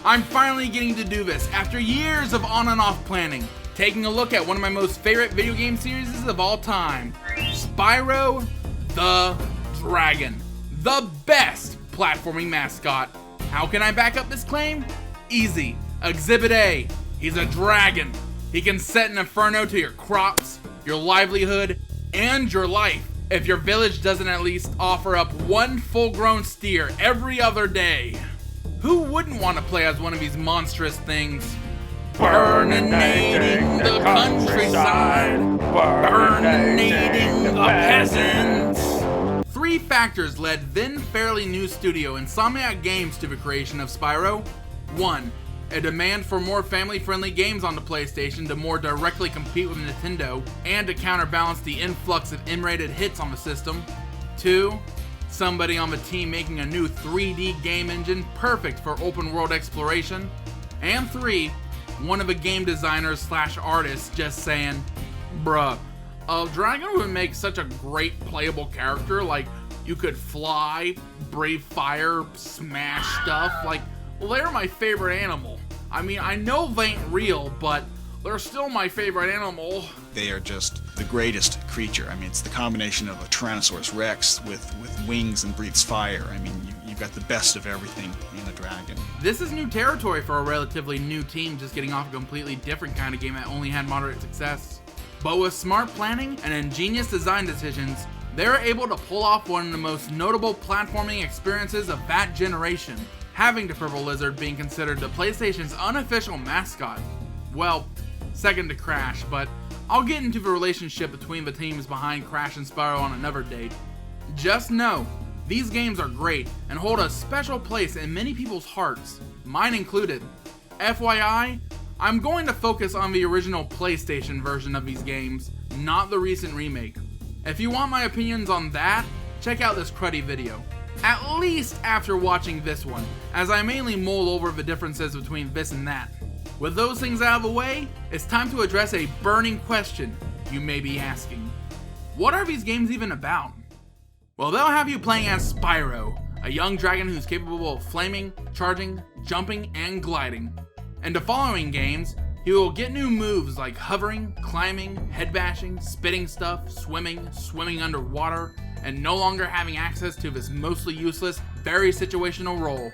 I'm finally getting to do this after years of on and off planning. Taking a look at one of my most favorite video game series of all time, Spyro the Dragon. The best platforming mascot. How can I back up this claim? Easy. Exhibit A. He's a dragon. He can set an inferno to your crops, your livelihood, and your life if your village doesn't at least offer up one full-grown steer every other day. Who wouldn't want to play as one of these monstrous things? Burninating the countryside, burninating the peasants. Three factors led then fairly new studio Insomniac Games to the creation of Spyro. 1. A demand for more family-friendly games on the PlayStation to more directly compete with Nintendo and to counterbalance the influx of M-rated hits on the system. 2. Somebody on the team making a new 3D game engine perfect for open-world exploration. And 3. One of the game designers / artists just saying, bruh, a dragon would make such a great playable character. Like, you could fly, breathe fire, smash stuff. Like, well, they're my favorite animal. I mean, I know they ain't real, but they're still my favorite animal. They are just the greatest creature. I mean, it's the combination of a Tyrannosaurus Rex with wings and breathes fire. I mean, you've got the best of everything in a dragon. This is new territory for a relatively new team just getting off a completely different kind of game that only had moderate success. But with smart planning and ingenious design decisions, they're able to pull off one of the most notable platforming experiences of that generation, having the Purple Lizard being considered the PlayStation's unofficial mascot. Well, second to Crash, but I'll get into the relationship between the teams behind Crash and Spyro on another date. Just know, these games are great and hold a special place in many people's hearts, mine included. FYI, I'm going to focus on the original PlayStation version of these games, not the recent remake. If you want my opinions on that, check out this cruddy video. At least after watching this one, as I mainly mull over the differences between this and that. With those things out of the way, it's time to address a burning question you may be asking. What are these games even about? Well, they'll have you playing as Spyro, a young dragon who's capable of flaming, charging, jumping, and gliding. In the following games, he will get new moves like hovering, climbing, head bashing, spitting stuff, swimming underwater, and no longer having access to this mostly useless, very situational role.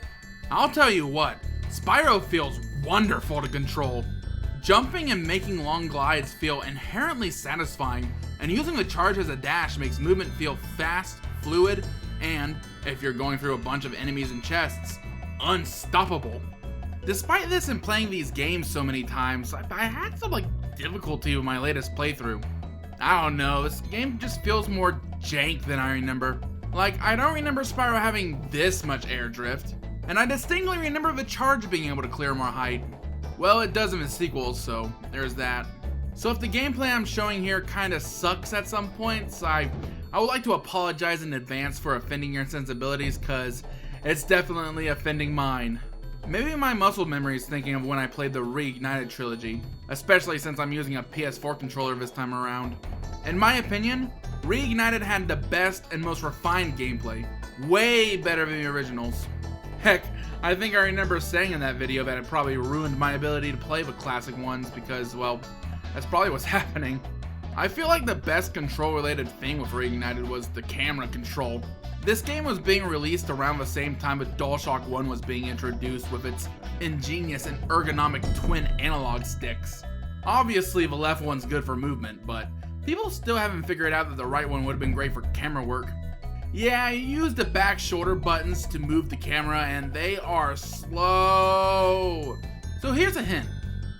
I'll tell you what, Spyro feels wonderful to control. Jumping and making long glides feel inherently satisfying, and using the charge as a dash makes movement feel fast, fluid, and, if you're going through a bunch of enemies and chests, unstoppable. Despite this and playing these games so many times, I had some difficulty with my latest playthrough. I don't know, this game just feels more jank than I remember. I don't remember Spyro having this much air drift, and I distinctly remember the charge being able to clear more height. Well, it does in the sequels, so there's that. So if the gameplay I'm showing here kinda sucks at some points, I would like to apologize in advance for offending your sensibilities, cause it's definitely offending mine. Maybe my muscle memory is thinking of when I played the Reignited Trilogy, especially since I'm using a PS4 controller this time around. In my opinion, Reignited had the best and most refined gameplay, way better than the originals. Heck, I think I remember saying in that video that it probably ruined my ability to play the classic ones because, well, that's probably what's happening. I feel like the best control-related thing with Reignited was the camera control. This game was being released around the same time that DualShock 1 was being introduced with its ingenious and ergonomic twin analog sticks. Obviously the left one's good for movement, but people still haven't figured out that the right one would have been great for camera work. Yeah, you use the back shoulder buttons to move the camera and they are slow. So here's a hint.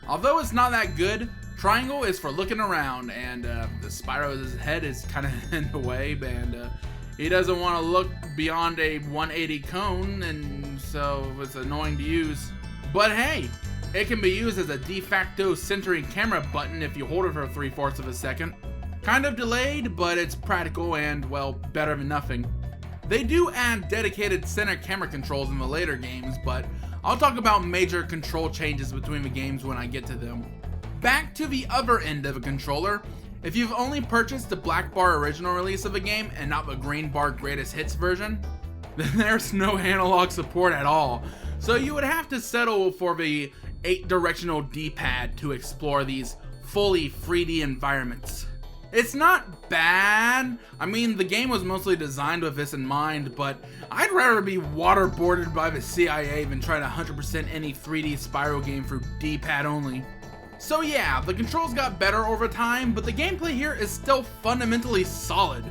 Although it's not that good, triangle is for looking around, and the Spyro's head is kind of in the way, and he doesn't want to look beyond a 180 cone, and so it's annoying to use. But hey, it can be used as a de facto centering camera button if you hold it for 3/4 of a second. Kind of delayed, but it's practical and, well, better than nothing. They do add dedicated center camera controls in the later games, but I'll talk about major control changes between the games when I get to them. Back to the other end of a controller, if you've only purchased the black bar original release of the game and not the green bar greatest hits version, then there's no analog support at all. So you would have to settle for the 8-directional D-pad to explore these fully 3D environments. It's not bad. I mean, the game was mostly designed with this in mind, but I'd rather be waterboarded by the CIA than try to 100% any 3D Spyro game through D-pad only. So yeah, the controls got better over time, but the gameplay here is still fundamentally solid.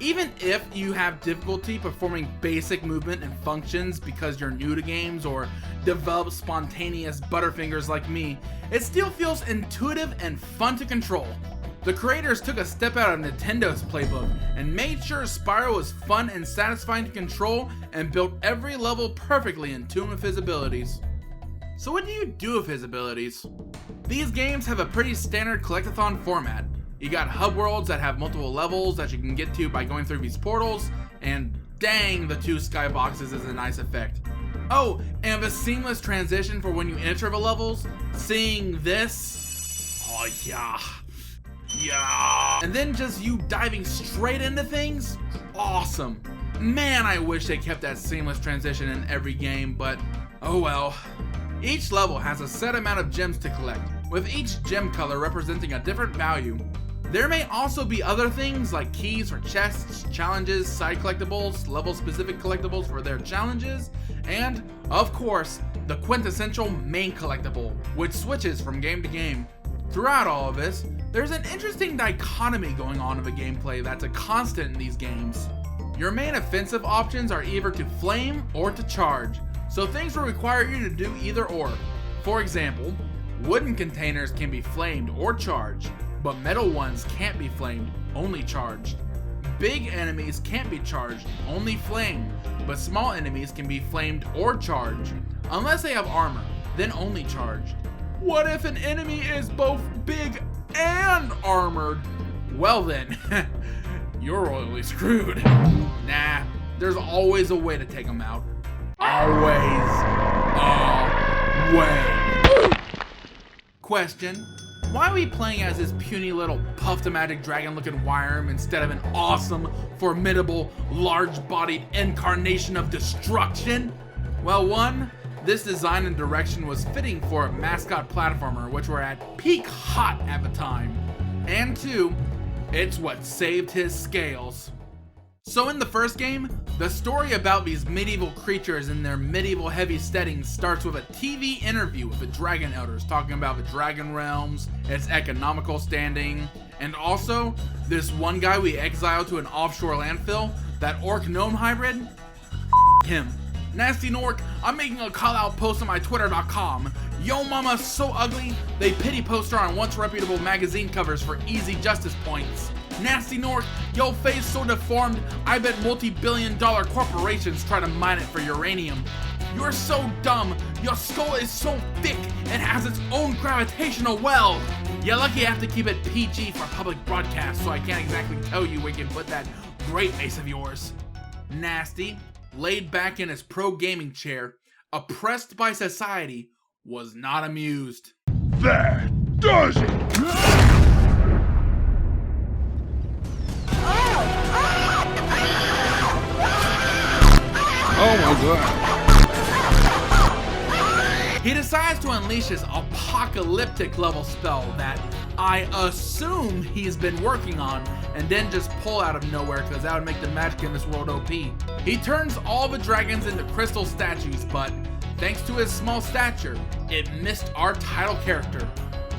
Even if you have difficulty performing basic movement and functions because you're new to games or develop spontaneous butterfingers like me, it still feels intuitive and fun to control. The creators took a step out of Nintendo's playbook and made sure Spyro was fun and satisfying to control and built every level perfectly in tune with his abilities. So what do you do with his abilities? These games have a pretty standard collectathon format. You got hub worlds that have multiple levels that you can get to by going through these portals, and dang, the 2 skyboxes is a nice effect. Oh, and the seamless transition for when you enter the levels, seeing this, oh yeah. And then just you diving straight into things, awesome. Man, I wish they kept that seamless transition in every game, but oh well. Each level has a set amount of gems to collect, with each gem color representing a different value. There may also be other things like keys for chests, challenges, side collectibles, level-specific collectibles for their challenges, and, of course, the quintessential main collectible, which switches from game to game. Throughout all of this, there's an interesting dichotomy going on in the gameplay that's a constant in these games. Your main offensive options are either to flame or to charge, so things will require you to do either or. For example, wooden containers can be flamed or charged, but metal ones can't be flamed, only charged. Big enemies can't be charged, only flamed, but small enemies can be flamed or charged. Unless they have armor, then only charged. What if an enemy is both big and armored? Well then, you're royally screwed. Nah, there's always a way to take them out. Always a way. Question: why are we playing as this puny little puff-to-magic dragon-looking worm instead of an awesome, formidable, large-bodied incarnation of destruction? Well, one, this design and direction was fitting for a mascot platformer, which were at peak hot at the time. And two, it's what saved his scales. So in the first game, the story about these medieval creatures in their medieval heavy settings starts with a TV interview with the dragon elders talking about the dragon realms, its economical standing, and also this one guy we exiled to an offshore landfill, that orc gnome hybrid, him. Nasty Nork, I'm making a call out post on my twitter.com. Yo mama's so ugly, they pity poster on once reputable magazine covers for easy justice points. Nasty Nork, yo face so deformed, I bet multi-billion-dollar corporations try to mine it for uranium. You're so dumb, your skull is so thick, it has its own gravitational well. You're lucky I have to keep it PG for public broadcast, so I can't exactly tell you where you can put that great face of yours. Nasty, laid back in his pro gaming chair, oppressed by society, was not amused. That does it! Oh my god. He decides to unleash his apocalyptic level spell that I assume he's been working on, and then just pull out of nowhere because that would make the magic in this world OP. He turns all the dragons into crystal statues, but thanks to his small stature, it missed our title character.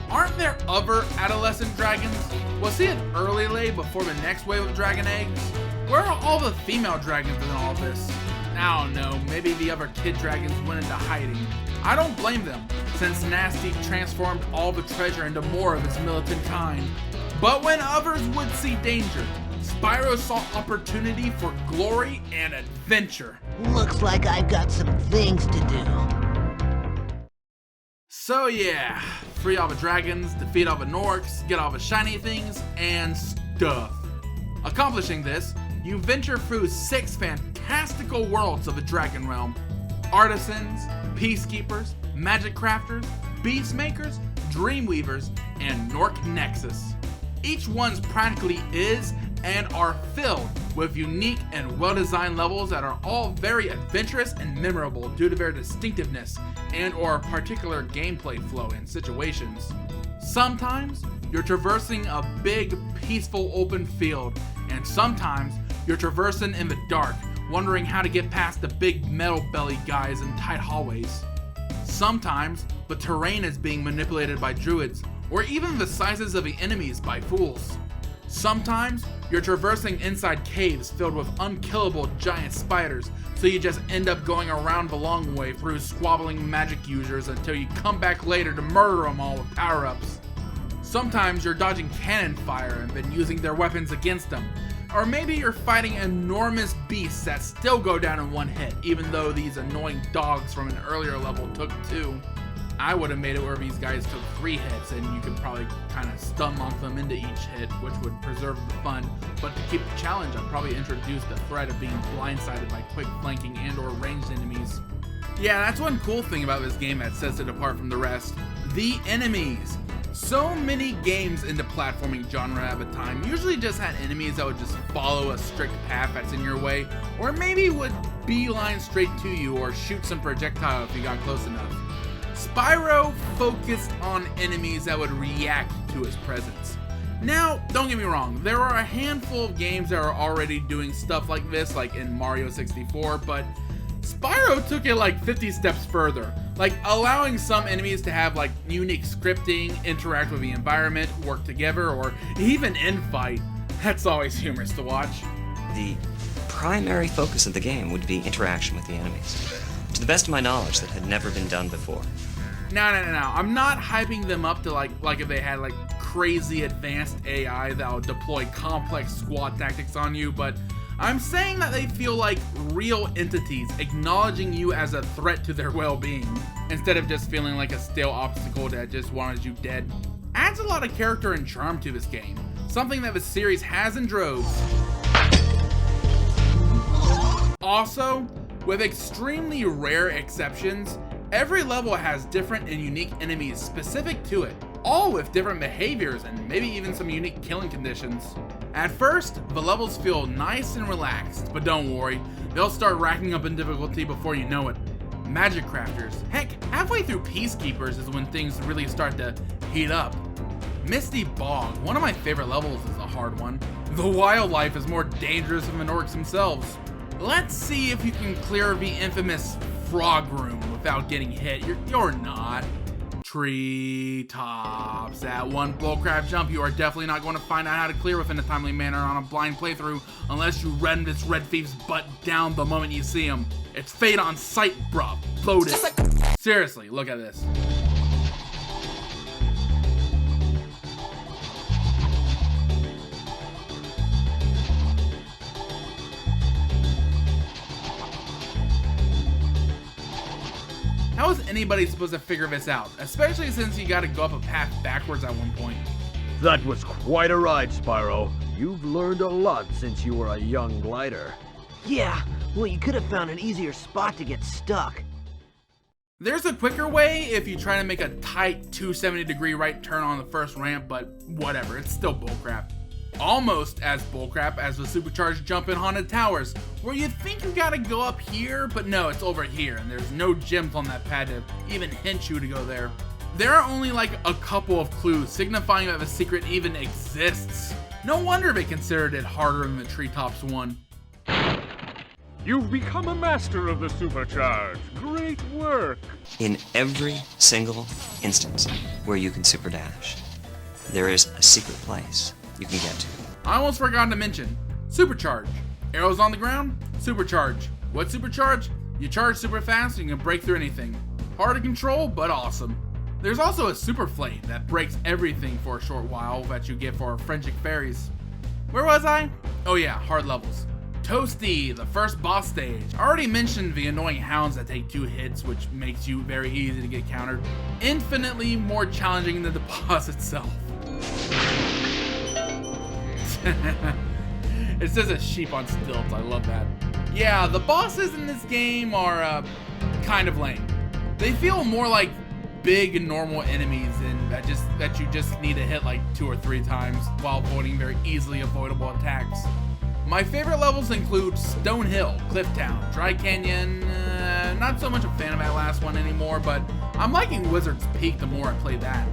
Aren't there other adolescent dragons? Was he an early lay before the next wave of dragon eggs? Where are all the female dragons in all this? I don't know, maybe the other kid dragons went into hiding. I don't blame them, since Nasty transformed all the treasure into more of his militant kind. But when others would see danger, Spyro saw opportunity for glory and adventure. Looks like I've got some things to do. So yeah, free all the dragons, defeat all the Norks, get all the shiny things, and stuff. Accomplishing this, you venture through 6 fantastical worlds of the Dragon Realm. Artisans, peacekeepers, magic crafters, beast makers, dream weavers, and Nork Nexus. Each one's practically is and are filled with unique and well-designed levels that are all very adventurous and memorable due to their distinctiveness and or particular gameplay flow and situations. Sometimes you're traversing a big, peaceful open field, and sometimes you're traversing in the dark, wondering how to get past the big metal belly guys in tight hallways. Sometimes the terrain is being manipulated by druids, or even the sizes of the enemies by fools. Sometimes you're traversing inside caves filled with unkillable giant spiders, so you just end up going around the long way through squabbling magic users until you come back later to murder them all with power-ups. Sometimes you're dodging cannon fire and then using their weapons against them. Or maybe you're fighting enormous beasts that still go down in one hit, even though these annoying dogs from an earlier level took 2. I would have made it where these guys took 3 hits, and you could probably kind of stun lock them into each hit, which would preserve the fun. But to keep the challenge, I'd probably introduce the threat of being blindsided by quick flanking and or ranged enemies. Yeah, that's one cool thing about this game that sets it apart from the rest. The enemies. So many games in the platforming genre at the time usually just had enemies that would just follow a strict path that's in your way, or maybe would beeline straight to you or shoot some projectile if you got close enough. Spyro focused on enemies that would react to his presence. Now, don't get me wrong, there are a handful of games that are already doing stuff like this, like in Mario 64, but Spyro took it like 50 steps further, like allowing some enemies to have like unique scripting, interact with the environment, work together, or even infight. That's always humorous to watch. The primary focus of the game would be interaction with the enemies. To the best of my knowledge, that had never been done before. No. I'm not hyping them up to like if they had like crazy advanced AI that'll deploy complex squad tactics on you, but I'm saying that they feel like real entities acknowledging you as a threat to their well-being, instead of just feeling like a stale obstacle that just wanted you dead. Adds a lot of character and charm to this game, something that the series has in droves. Also, with extremely rare exceptions, every level has different and unique enemies specific to it, all with different behaviors and maybe even some unique killing conditions. At first, the levels feel nice and relaxed, but don't worry, they'll start racking up in difficulty before you know it. Magic crafters, heck, halfway through Peacekeepers is when things really start to heat up. Misty Bog, one of my favorite levels, is a hard one. The wildlife is more dangerous than the orcs themselves. Let's see if you can clear the infamous frog room without getting hit. You're not. Treetops. That one bullcrap jump you are definitely not going to find out how to clear within a timely manner on a blind playthrough unless you run this red thief's butt down the moment you see him. It's fate on sight, bruh. Load it. Seriously, look at this. How is anybody supposed to figure this out, especially since you gotta go up a path backwards at one point? That was quite a ride, Spyro. You've learned a lot since you were a young glider. Yeah, well, you could have found an easier spot to get stuck. There's a quicker way if you try to make a tight 270-degree right turn on the first ramp, but whatever, it's still bullcrap. Almost as bullcrap as the supercharged jump in Haunted Towers, where you think you gotta go up here, but no, it's over here, and there's no gems on that pad to even hint you to go there. There are only like a couple of clues signifying that the secret even exists. No wonder they considered it harder than the Treetops one. You've become a master of the supercharge. Great work. In every single instance where you can super dash, there is a secret place you can get to. I almost forgot to mention, supercharge. Arrows on the ground, supercharge. What supercharge? You charge super fast and you can break through anything. Hard to control, but awesome. There's also a super flame that breaks everything for a short while that you get for Frenchic fairies. Where was I? Oh yeah, hard levels. Toasty, the first boss stage. I already mentioned the annoying hounds that take 2 hits, which makes you very easy to get countered. Infinitely more challenging than the boss itself. It says a sheep on stilts, I love that. Yeah, the bosses in this game are kind of lame. They feel more like big normal enemies and that you just need to hit like 2 or 3 times while avoiding very easily avoidable attacks. My favorite levels include Stone Hill, Clifftown, Dry Canyon, not so much a fan of that last one anymore, but I'm liking Wizard's Peak the more I play that.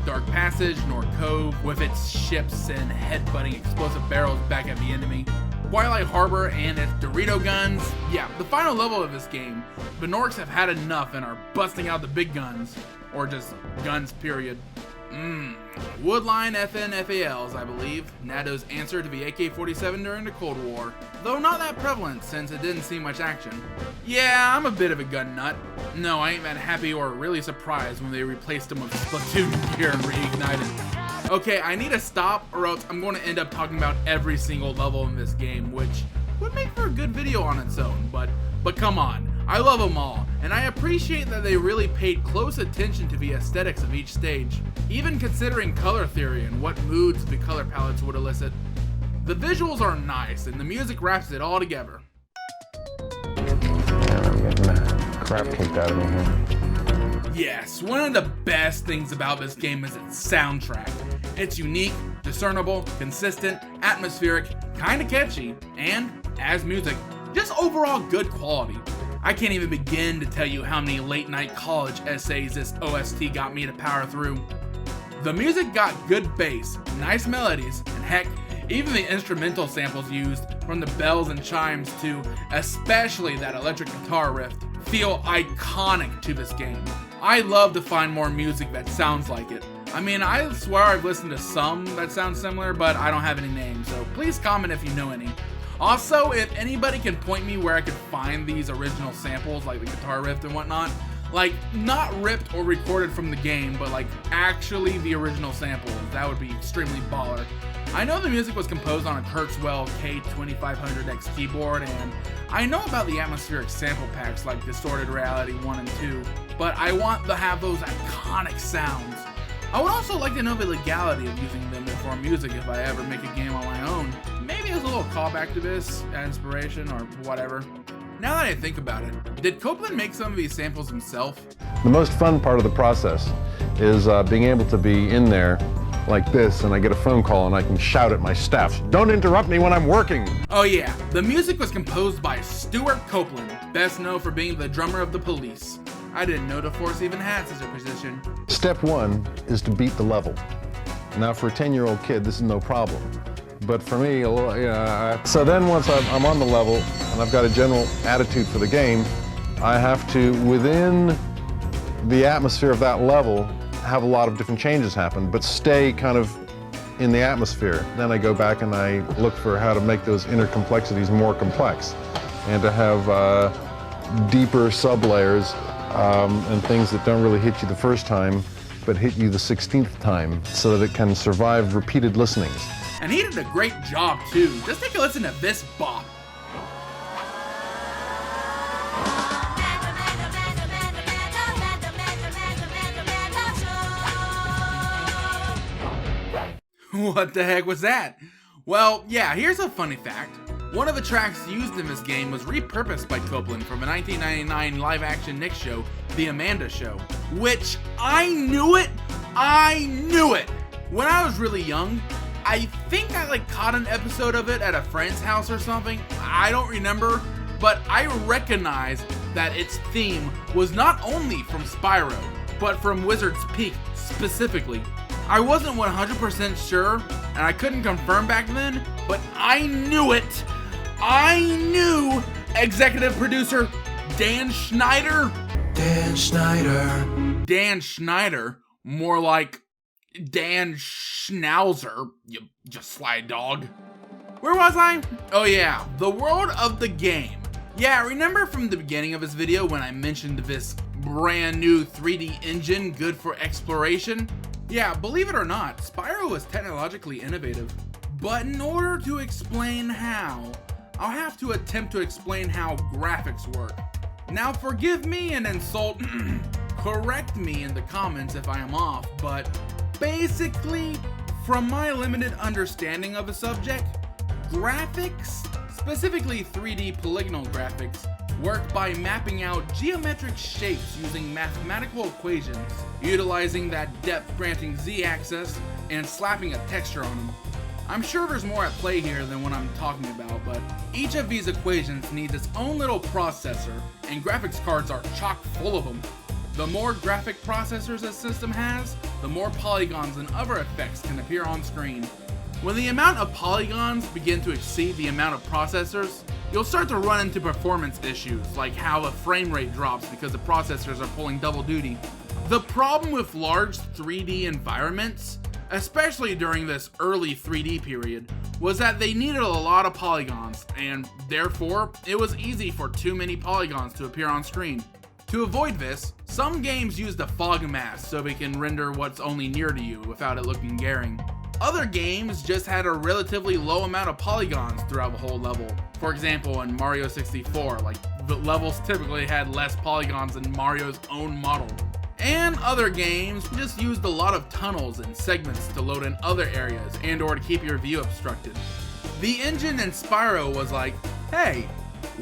Dark Passage, North Cove, with its ships and headbutting explosive barrels back at the enemy. Twilight Harbor and its Dorito guns. Yeah, the final level of this game, the Norks have had enough and are busting out the big guns. Or just guns, period. Woodline FN FALs, I believe. NATO's answer to the AK-47 during the Cold War. Though not that prevalent since it didn't see much action. Yeah, I'm a bit of a gun nut. No, I ain't that happy or really surprised when they replaced them with Splatoon gear and reignited. Okay, I need to stop or else I'm going to end up talking about every single level in this game, which would make for a good video on its own, but come on. I love them all, and I appreciate that they really paid close attention to the aesthetics of each stage, even considering color theory and what moods the color palettes would elicit. The visuals are nice, and the music wraps it all together. I'm getting the crap kicked out of me here. Yes, one of the best things about this game is its soundtrack. It's unique, discernible, consistent, atmospheric, kinda catchy, and, as music, just overall good quality. I can't even begin to tell you how many late night college essays this OST got me to power through. The music got good bass, nice melodies, and heck, even the instrumental samples used, from the bells and chimes to especially that electric guitar riff, feel iconic to this game. I love to find more music that sounds like it. I mean, I swear I've listened to some that sound similar, but I don't have any names, so please comment if you know any. Also, if anybody can point me where I could find these original samples, like the guitar riff and whatnot, like, not ripped or recorded from the game, but like, actually the original samples, that would be extremely baller. I know the music was composed on a Kurzweil K2500X keyboard, and I know about the atmospheric sample packs like Distorted Reality 1 and 2, but I want to have those iconic sounds. I would also like to know the legality of using them for music if I ever make a game on my own. Maybe as a little callback to this, inspiration, or whatever. Now that I think about it, did Copeland make some of these samples himself? The most fun part of the process is being able to be in there like this, and I get a phone call and I can shout at my staff, "Don't interrupt me when I'm working!" Oh yeah, the music was composed by Stuart Copeland, best known for being the drummer of The Police. I didn't know the Force even had such a position. Step one is to beat the level. Now for a 10-year-old kid, this is no problem. But for me, so then once I'm on the level and I've got a general attitude for the game, I have to, within the atmosphere of that level, have a lot of different changes happen, but stay kind of in the atmosphere. Then I go back and I look for how to make those inner complexities more complex and to have deeper sublayers and things that don't really hit you the first time, but hit you the 16th time so that it can survive repeated listenings. And he did a great job too. Just take a listen to this bop. What the heck was that? Well, yeah, here's a funny fact. One of the tracks used in this game was repurposed by Copeland from a 1999 live-action Nick show, The Amanda Show, which I knew it! When I was really young, I think I caught an episode of it at a friend's house or something. I don't remember, but I recognize that its theme was not only from Spyro, but from Wizard's Peak specifically. I wasn't 100% sure, and I couldn't confirm back then, but I knew it. I knew executive producer Dan Schneider. Dan Schneider, more like Dan Schnauzer, you just sly dog. Where was I? Oh yeah, the world of the game. Yeah, remember from the beginning of this video when I mentioned this brand new 3D engine good for exploration? Yeah, believe it or not, Spyro is technologically innovative. But in order to explain how, I'll have to attempt to explain how graphics work. Now forgive me and insult, correct me in the comments if I am off, but basically, from my limited understanding of the subject, graphics, specifically 3D polygonal graphics, work by mapping out geometric shapes using mathematical equations, utilizing that depth-granting z-axis, and slapping a texture on them. I'm sure there's more at play here than what I'm talking about, but each of these equations needs its own little processor, and graphics cards are chock full of them. The more graphic processors a system has, the more polygons and other effects can appear on screen. When the amount of polygons begin to exceed the amount of processors, you'll start to run into performance issues, like how the frame rate drops because the processors are pulling double duty. The problem with large 3D environments, especially during this early 3D period, was that they needed a lot of polygons, and therefore, it was easy for too many polygons to appear on screen. To avoid this, some games use the fog mask so they can render what's only near to you without it looking glaring. Other games just had a relatively low amount of polygons throughout the whole level. For example, in Mario 64, the levels typically had less polygons than Mario's own model. And other games just used a lot of tunnels and segments to load in other areas and or to keep your view obstructed. The engine in Spyro was like, hey,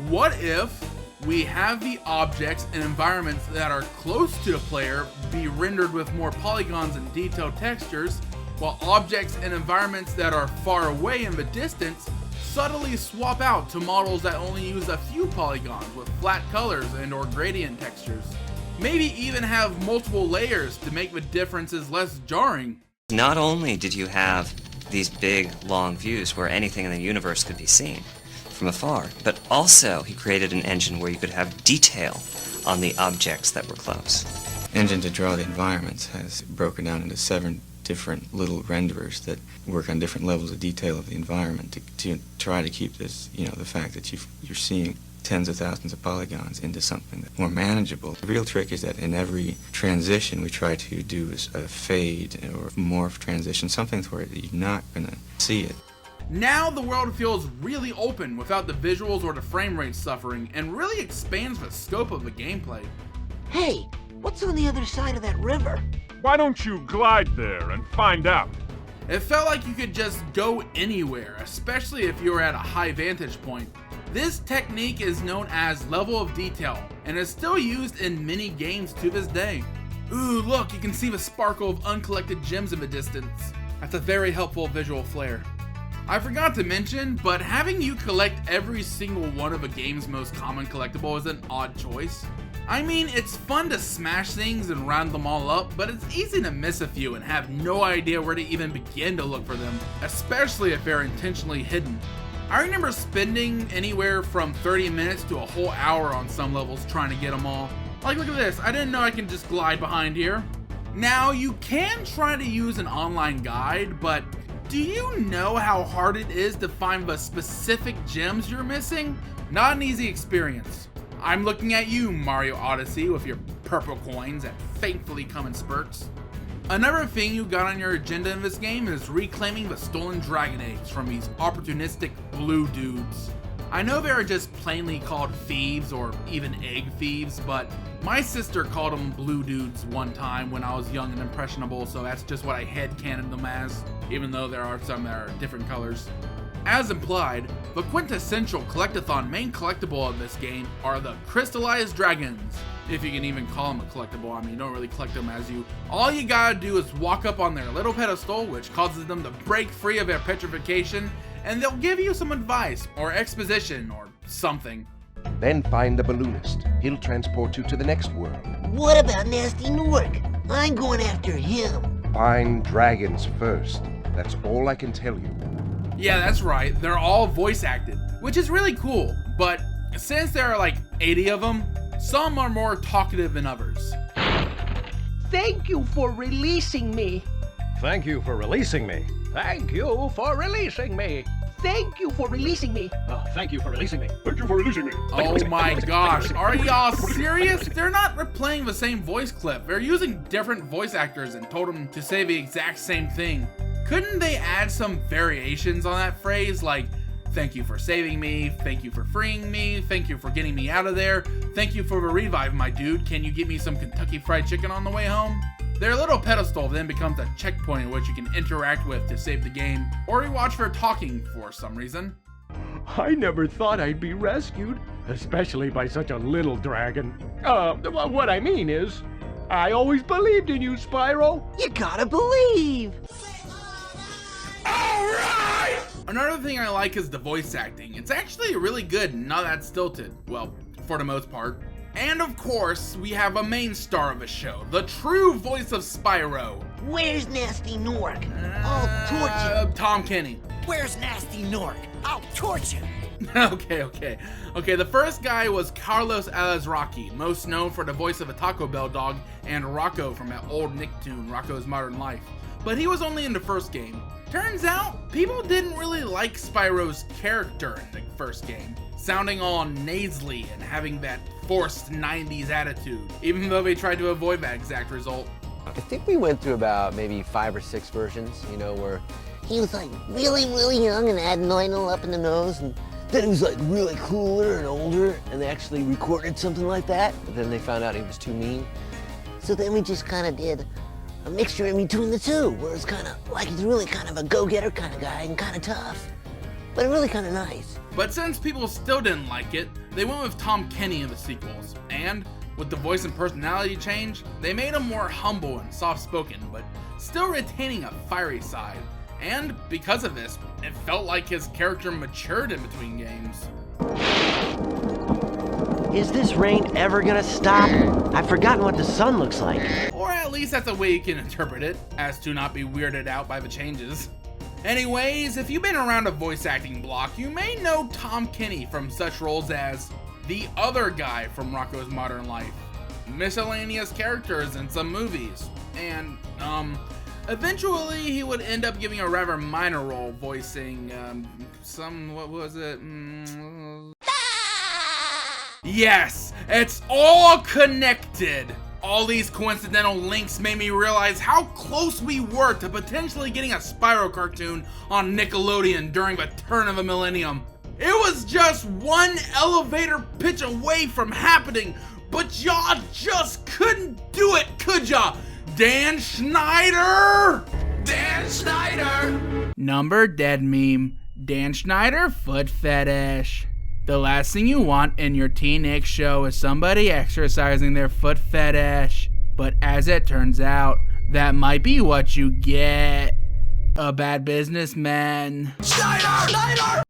what if we have the objects and environments that are close to the player be rendered with more polygons and detailed textures, while objects and environments that are far away in the distance subtly swap out to models that only use a few polygons with flat colors and or gradient textures. Maybe even have multiple layers to make the differences less jarring. Not only did you have these big, long views where anything in the universe could be seen from afar, but also he created an engine where you could have detail on the objects that were close. Engine to draw the environments has broken down into 7 different little renderers that work on different levels of detail of the environment to try to keep this, the fact that you're seeing tens of thousands of polygons into something that's more manageable. The real trick is that in every transition we try to do a fade or morph transition, something where you're not going to see it. Now the world feels really open without the visuals or the frame rate suffering, and really expands the scope of the gameplay. Hey, what's on the other side of that river? Why don't you glide there and find out? It felt like you could just go anywhere, especially if you were at a high vantage point. This technique is known as level of detail, and is still used in many games to this day. Ooh, look, you can see the sparkle of uncollected gems in the distance. That's a very helpful visual flair. I forgot to mention, but having you collect every single one of a game's most common collectible is an odd choice. I mean, it's fun to smash things and round them all up, but it's easy to miss a few and have no idea where to even begin to look for them, especially if they're intentionally hidden. I remember spending anywhere from 30 minutes to a whole hour on some levels trying to get them all. Like, look at this, I didn't know I can just glide behind here. Now, you can try to use an online guide, but do you know how hard it is to find the specific gems you're missing? Not an easy experience. I'm looking at you, Mario Odyssey, with your purple coins that thankfully come in spurts. Another thing you got on your agenda in this game is reclaiming the stolen dragon eggs from these opportunistic blue dudes. I know they are just plainly called thieves or even egg thieves, but my sister called them blue dudes one time when I was young and impressionable, so that's just what I headcanoned them as, even though there are some that are different colors. As implied, the quintessential collectathon main collectible of this game are the crystallized dragons. If you can even call them a collectible, I mean, you don't really collect them as you. All you gotta do is walk up on their little pedestal, which causes them to break free of their petrification, and they'll give you some advice, or exposition, or something. Then find the balloonist. He'll transport you to the next world. What about Nasty Nork? I'm going after him. Find dragons first. That's all I can tell you. Yeah, that's right, they're all voice acted, which is really cool, but since there are like 80 of them, some are more talkative than others. Thank you for releasing me. Thank you for releasing me. Thank you for releasing me. Thank you for releasing me. Thank you for releasing me. Thank you for releasing me. Oh my gosh, are y'all serious? They're not replaying the same voice clip. They're using different voice actors and told them to say the exact same thing. Couldn't they add some variations on that phrase, like, thank you for saving me, thank you for freeing me, thank you for getting me out of there, thank you for the revive, my dude, can you get me some Kentucky Fried Chicken on the way home? Their little pedestal then becomes a checkpoint in which you can interact with to save the game, or rewatch their talking for some reason. I never thought I'd be rescued. especially by such a little dragon. What I mean is, I always believed in you, Spyro. You gotta believe. Another thing I like is the voice acting. It's actually really good and not that stilted. Well, for the most part. And of course, we have a main star of the show, the true voice of Spyro. Where's Nasty Nork? I'll torch him. Tom Kenny. Where's Nasty Nork? I'll torch him. Okay, the first guy was Carlos Alazraqui, most known for the voice of a Taco Bell dog and Rocco from that old Nicktoon, Rocco's Modern Life. But he was only in the first game. Turns out, people didn't really like Spyro's character in the first game, sounding all nasally and having that forced 90s attitude, even though they tried to avoid that exact result. I think we went through about maybe 5 or 6 versions, you know, where He was like really young and had Lionel up in the nose, and then he was like really cooler and older, and they actually recorded something like that. but then they found out he was too mean. So then we just kind of did a mixture in between the two, where it's kind of like he's really kind of a go-getter kind of guy and kind of tough, but really kind of nice. But since people still didn't like it, they went with Tom Kenny in the sequels, and with the voice and personality change, they made him more humble and soft-spoken, but still retaining a fiery side. And because of this, it felt like his character matured in between games. Is this rain ever gonna stop? I've forgotten what the sun looks like. Or at least that's a way you can interpret it, as to not be weirded out by the changes. Anyways, if you've been around a voice acting block, you may know Tom Kenny from such roles as the other guy from Rocco's Modern Life, miscellaneous characters in some movies, and eventually he would end up giving a rather minor role voicing what was it? Yes, it's all connected. All these coincidental links made me realize how close we were to potentially getting a Spyro cartoon on Nickelodeon during the turn of the millennium. It was just one elevator pitch away from happening, but y'all just couldn't do it, could ya? Dan Schneider! Dan Schneider! Number dead meme. Dan Schneider foot fetish. The last thing you want in your Teen X show is somebody exercising their foot fetish. But as it turns out, that might be what you get. A bad businessman. Schneider! Schneider!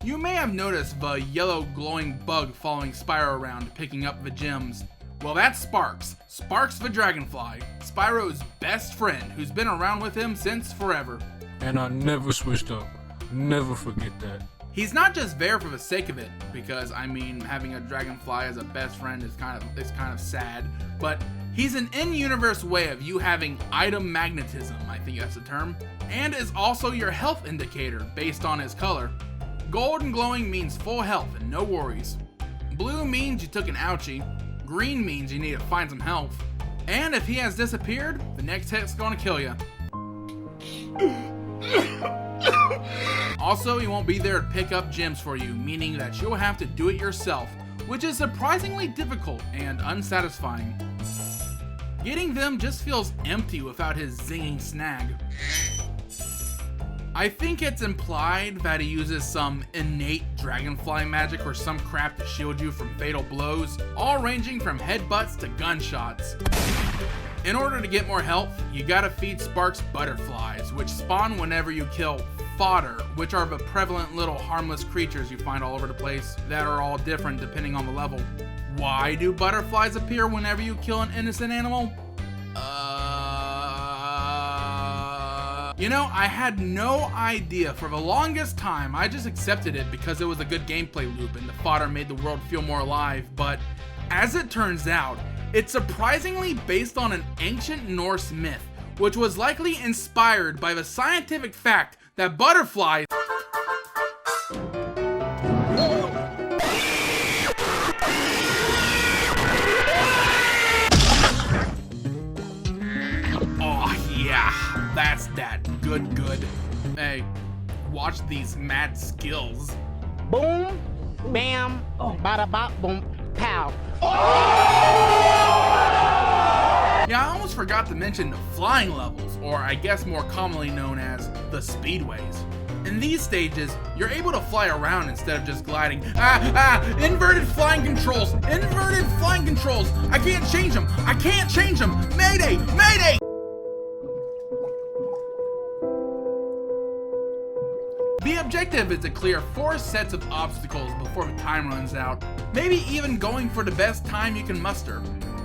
You may have noticed the yellow glowing bug following Spyro around picking up the gems. Well, that's Sparks. Sparks the Dragonfly, Spyro's best friend who's been around with him since forever. And I never switched up. Never forget that. He's not just there for the sake of it, because I mean, having a dragonfly as a best friend is kind of sad, but he's an in-universe way of you having item magnetism, I think that's the term, and is also your health indicator based on his color. Gold and glowing means full health and no worries. Blue means you took an ouchie. Green means you need to find some health. And if he has disappeared, the next hit's gonna kill you. Also, he won't be there to pick up gems for you, meaning that you'll have to do it yourself, which is surprisingly difficult and unsatisfying. Getting them just feels empty without his zinging snag. I think it's implied that he uses some innate dragonfly magic or some crap to shield you from fatal blows, all ranging from headbutts to gunshots. In order to get more health, you gotta feed Sparks butterflies, which spawn whenever you kill fodder, which are the prevalent little harmless creatures you find all over the place that are all different depending on the level. Why do butterflies appear whenever you kill an innocent animal? You know, I had no idea. For the longest time, I just accepted it because it was a good gameplay loop and the fodder made the world feel more alive, but as it turns out, it's surprisingly based on an ancient Norse myth, which was likely inspired by the scientific fact that butterflies that's that good. Hey, watch these mad skills. Boom, bam, bada bop, boom, pow. Yeah, I almost forgot to mention the flying levels, or I guess more commonly known as the speedways. In these stages, you're able to fly around instead of just gliding. Inverted flying controls! Inverted flying controls! I can't change them! I can't change them! Mayday! Mayday! The objective is to clear 4 sets of obstacles before the time runs out, maybe even going for the best time you can muster.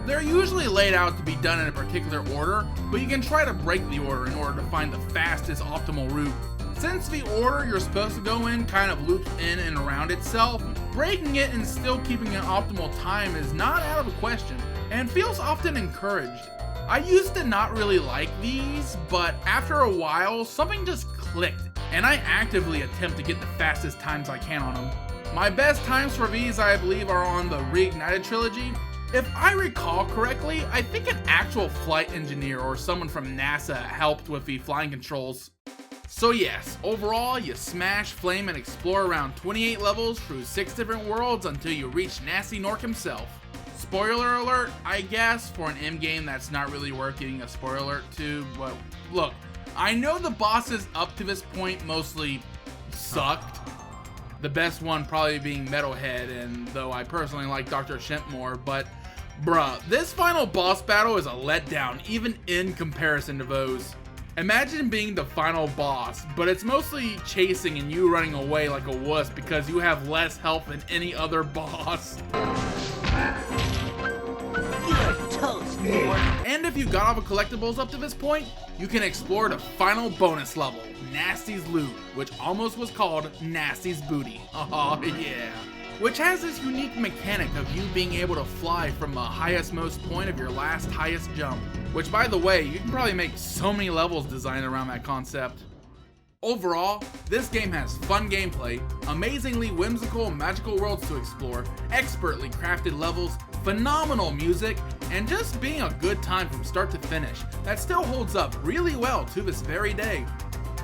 They're usually laid out to be done in a particular order, but you can try to break the order in order to find the fastest optimal route. Since the order you're supposed to go in kind of loops in and around itself, breaking it and still keeping an optimal time is not out of the question, and feels often encouraged. I used to not really like these, but after a while, something just clicked, and I actively attempt to get the fastest times I can on them. My best times for these, I believe, are on the Reignited Trilogy. If I recall correctly, I think an actual flight engineer or someone from NASA helped with the flying controls. So yes, overall, you smash, flame, and explore around 28 levels through 6 different worlds until you reach Nasty Nork himself. Spoiler alert, I guess, for an endgame that's not really worth getting a spoiler alert to, but look, I know the bosses up to this point mostly sucked. The best one probably being Metalhead, and though I personally like Dr. Shemp more, but bruh, this final boss battle is a letdown even in comparison to those. Imagine being the final boss, but it's mostly chasing and you running away like a wuss because you have less health than any other boss. You're toast, dude. And if you got all the collectibles up to this point, you can explore the final bonus level, Nasty's Loot, which almost was called Nasty's Booty. Oh yeah. Which has this unique mechanic of you being able to fly from the highest most point of your last highest jump. Which, by the way, you can probably make so many levels designed around that concept. Overall, this game has fun gameplay, amazingly whimsical magical worlds to explore, expertly crafted levels, phenomenal music, and just being a good time from start to finish that still holds up really well to this very day.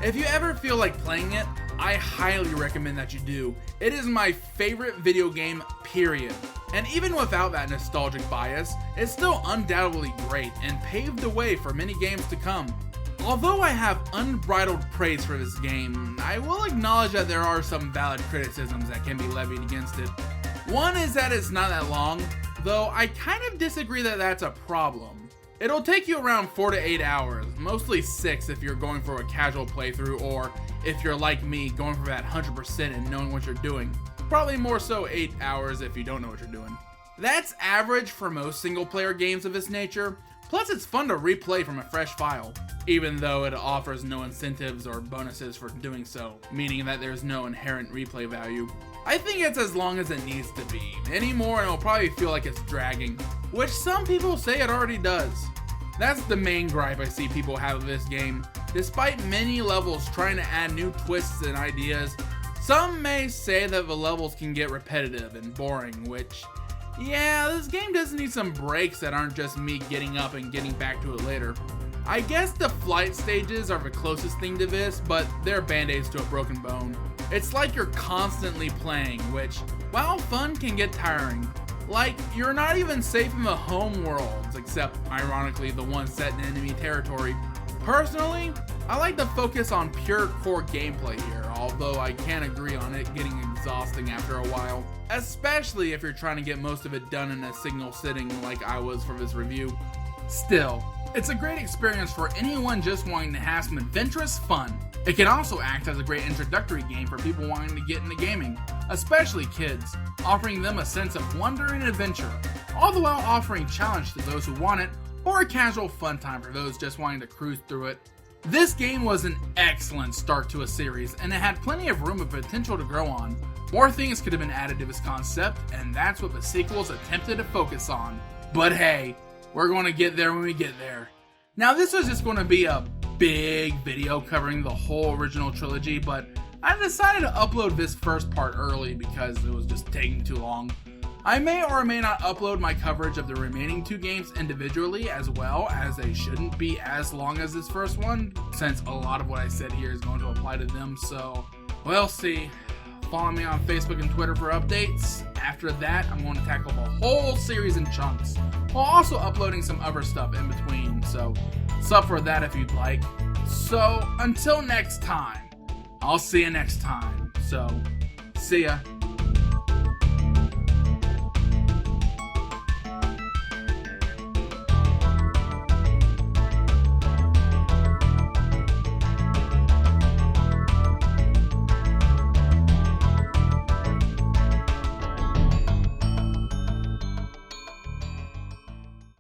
If you ever feel like playing it, I highly recommend that you do. It is my favorite video game, period. And even without that nostalgic bias, it's still undoubtedly great and paved the way for many games to come. Although I have unbridled praise for this game, I will acknowledge that there are some valid criticisms that can be levied against it. One is that it's not that long, though I kind of disagree that that's a problem. It'll take you around 4 to 8 hours, mostly 6 if you're going for a casual playthrough, or if you're like me, going for that 100% and knowing what you're doing. Probably more so 8 hours if you don't know what you're doing. That's average for most single player games of this nature, plus it's fun to replay from a fresh file, even though it offers no incentives or bonuses for doing so, meaning that there's no inherent replay value. I think it's as long as it needs to be. Any more and it'll probably feel like it's dragging, which some people say it already does. That's the main gripe I see people have of this game. Despite many levels trying to add new twists and ideas, some may say that the levels can get repetitive and boring, which, yeah, this game does need some breaks that aren't just me getting up and getting back to it later. I guess the flight stages are the closest thing to this, but they're band-aids to a broken bone. It's like you're constantly playing, which, while fun, can get tiring. Like, you're not even safe in the home worlds, except, ironically, the ones set in enemy territory. Personally, I like to focus on pure core gameplay here, although I can agree on it getting exhausting after a while. Especially if you're trying to get most of it done in a single sitting like I was for this review. Still, it's a great experience for anyone just wanting to have some adventurous fun. It can also act as a great introductory game for people wanting to get into gaming, especially kids, offering them a sense of wonder and adventure, all the while offering challenge to those who want it, or a casual fun time for those just wanting to cruise through it. This game was an excellent start to a series, and it had plenty of room and potential to grow on. More things could have been added to this concept, and that's what the sequels attempted to focus on. But hey, we're going to get there when we get there. Now this was just going to be a big video covering the whole original trilogy, but I decided to upload this first part early because it was just taking too long. I may or may not upload my coverage of the remaining 2 games individually, as well, as they shouldn't be as long as this first one, since a lot of what I said here is going to apply to them, so we'll see. Follow me on Facebook and Twitter for updates. After that, I'm going to tackle the whole series in chunks, while also uploading some other stuff in between, so sub for that if you'd like. So, until next time, I'll see you next time. So, see ya.